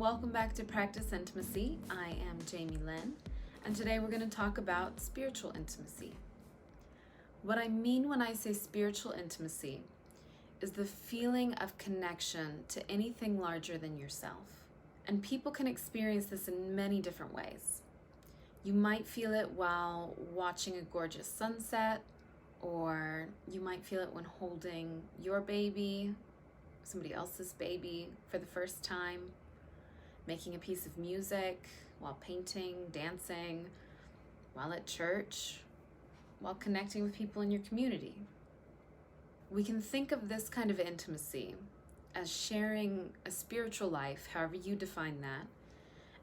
Welcome back to Practice Intimacy. I am Jami Lynn, and today we're going to talk about spiritual intimacy. What I mean when I say spiritual intimacy is the feeling of connection to anything larger than yourself. And people can experience this in many different ways. You might feel it while watching a gorgeous sunset, or you might feel it when holding your baby, somebody else's baby for the first time, making a piece of music, while painting, dancing, while at church, while connecting with people in your community. We can think of this kind of intimacy as sharing a spiritual life, however you define that,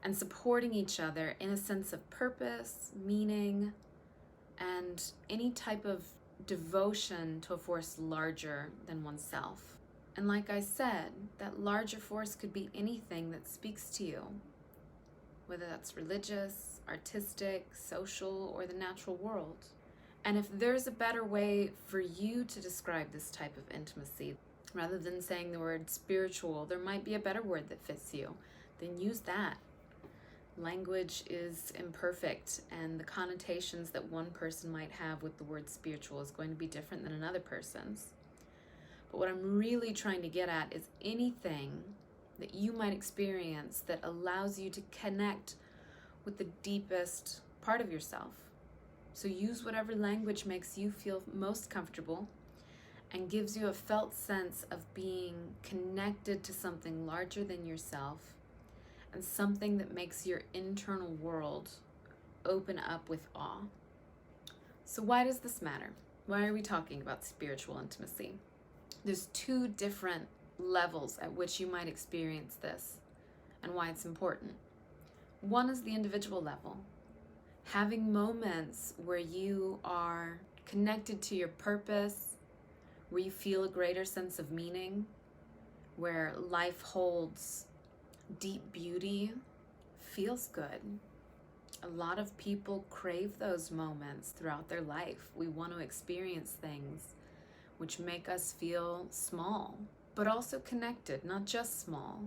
and supporting each other in a sense of purpose, meaning, and any type of devotion to a force larger than oneself. And like I said, that larger force could be anything that speaks to you, whether that's religious, artistic, social, or the natural world. And if there's a better way for you to describe this type of intimacy, rather than saying the word spiritual, there might be a better word that fits you, then use that. Language is imperfect, and the connotations that one person might have with the word spiritual is going to be different than another person's. But what I'm really trying to get at is anything that you might experience that allows you to connect with the deepest part of yourself. So use whatever language makes you feel most comfortable and gives you a felt sense of being connected to something larger than yourself and something that makes your internal world open up with awe. So why does this matter? Why are we talking about spiritual intimacy? There's two different levels at which you might experience this and why it's important. One is the individual level, having moments where you are connected to your purpose, where you feel a greater sense of meaning, where life holds deep beauty, feels good. A lot of people crave those moments throughout their life. We want to experience things which make us feel small, but also connected, not just small.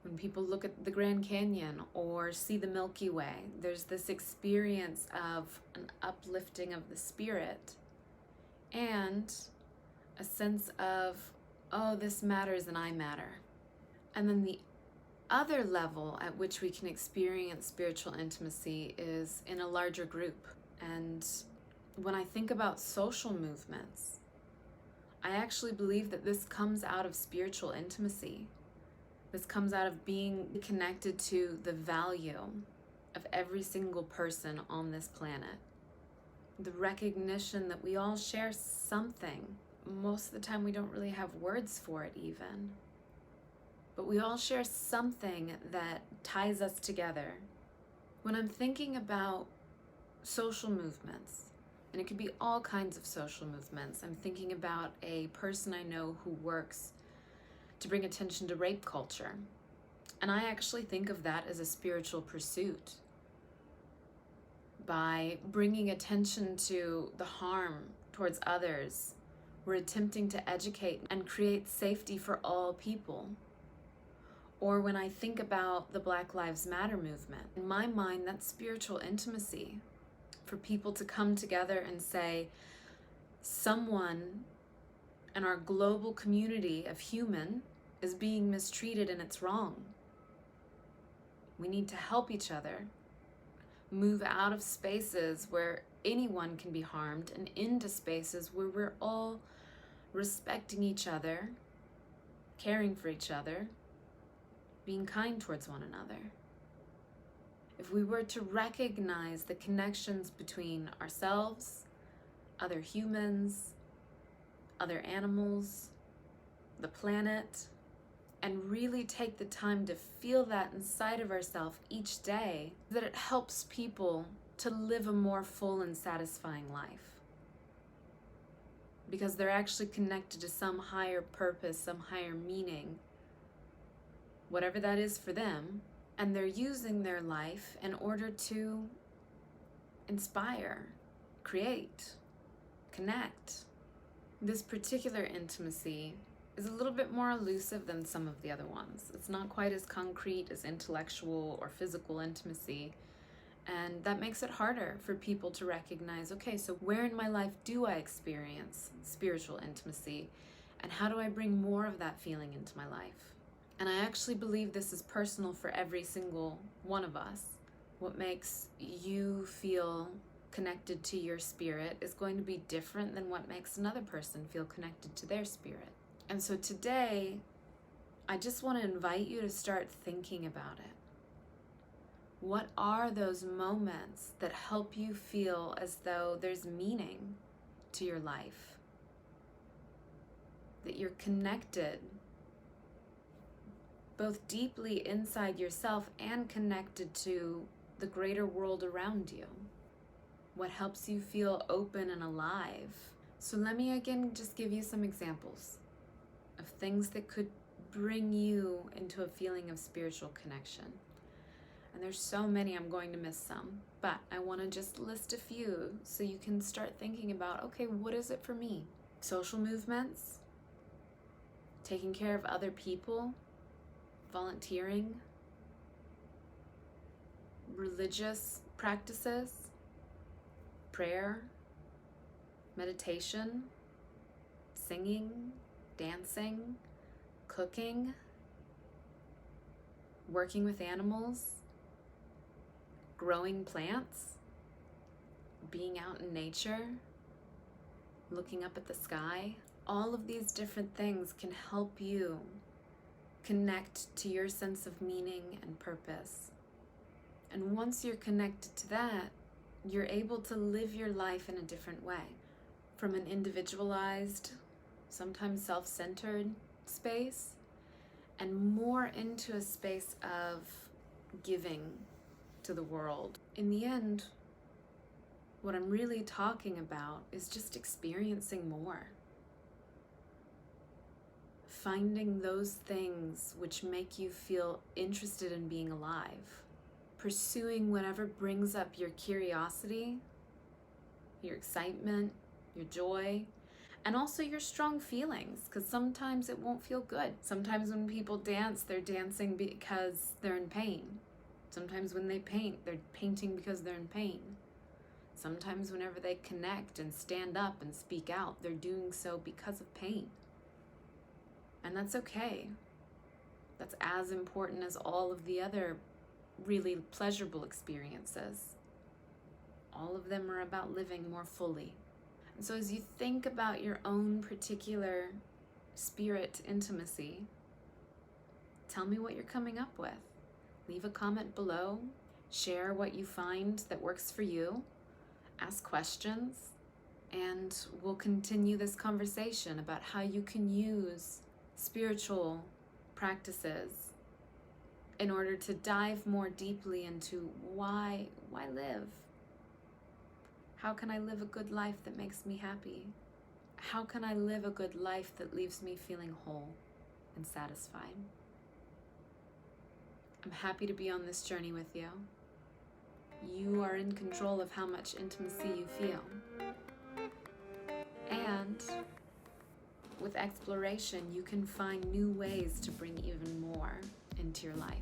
When people look at the Grand Canyon or see the Milky Way, there's this experience of an uplifting of the spirit and a sense of, oh, this matters and I matter. And then the other level at which we can experience spiritual intimacy is in a larger group. And when I think about social movements, I actually believe that this comes out of spiritual intimacy. This comes out of being connected to the value of every single person on this planet. The recognition that we all share something. Most of the time we don't really have words for it even. But we all share something that ties us together. When I'm thinking about social movements, and it could be all kinds of social movements. I'm thinking about a person I know who works to bring attention to rape culture. And I actually think of that as a spiritual pursuit. By bringing attention to the harm towards others, we're attempting to educate and create safety for all people. Or when I think about the Black Lives Matter movement, in my mind, that's spiritual intimacy. For people to come together and say, someone in our global community of human is being mistreated and it's wrong. We need to help each other move out of spaces where anyone can be harmed and into spaces where we're all respecting each other, caring for each other, being kind towards one another. If we were to recognize the connections between ourselves, other humans, other animals, the planet, and really take the time to feel that inside of ourselves each day, that it helps people to live a more full and satisfying life. Because they're actually connected to some higher purpose, some higher meaning, whatever that is for them. And they're using their life in order to inspire, create, connect. This particular intimacy is a little bit more elusive than some of the other ones. It's not quite as concrete as intellectual or physical intimacy, and that makes it harder for people to recognize, okay, so where in my life do I experience spiritual intimacy, and how do I bring more of that feeling into my life? And I actually believe this is personal for every single one of us. What makes you feel connected to your spirit is going to be different than what makes another person feel connected to their spirit. And so today, I just want to invite you to start thinking about it. What are those moments that help you feel as though there's meaning to your life? That you're connected both deeply inside yourself and connected to the greater world around you? What helps you feel open and alive? So let me again just give you some examples of things that could bring you into a feeling of spiritual connection. And there's so many, I'm going to miss some, but I want to just list a few so you can start thinking about, okay, what is it for me? Social movements, taking care of other people, volunteering, religious practices, prayer, meditation, singing, dancing, cooking, working with animals, growing plants, being out in nature, looking up at the sky. All of these different things can help you connect to your sense of meaning and purpose. And once you're connected to that, you're able to live your life in a different way, from an individualized, sometimes self-centered space, and more into a space of giving to the world. In the end, what I'm really talking about is just experiencing more. Finding those things which make you feel interested in being alive. Pursuing whatever brings up your curiosity, your excitement, your joy, and also your strong feelings, because sometimes it won't feel good. Sometimes when people dance, they're dancing because they're in pain. Sometimes when they paint, they're painting because they're in pain. Sometimes whenever they connect and stand up and speak out, they're doing so because of pain. And that's okay. That's as important as all of the other really pleasurable experiences. All of them are about living more fully. And so as you think about your own particular spirit intimacy, tell me what you're coming up with. Leave a comment below. Share what you find that works for you. Ask questions. And we'll continue this conversation about how you can use spiritual practices in order to dive more deeply into why live? How can I live a good life that makes me happy? How can I live a good life that leaves me feeling whole and satisfied? I'm happy to be on this journey with you. You are in control of how much intimacy you feel. And with exploration, you can find new ways to bring even more into your life.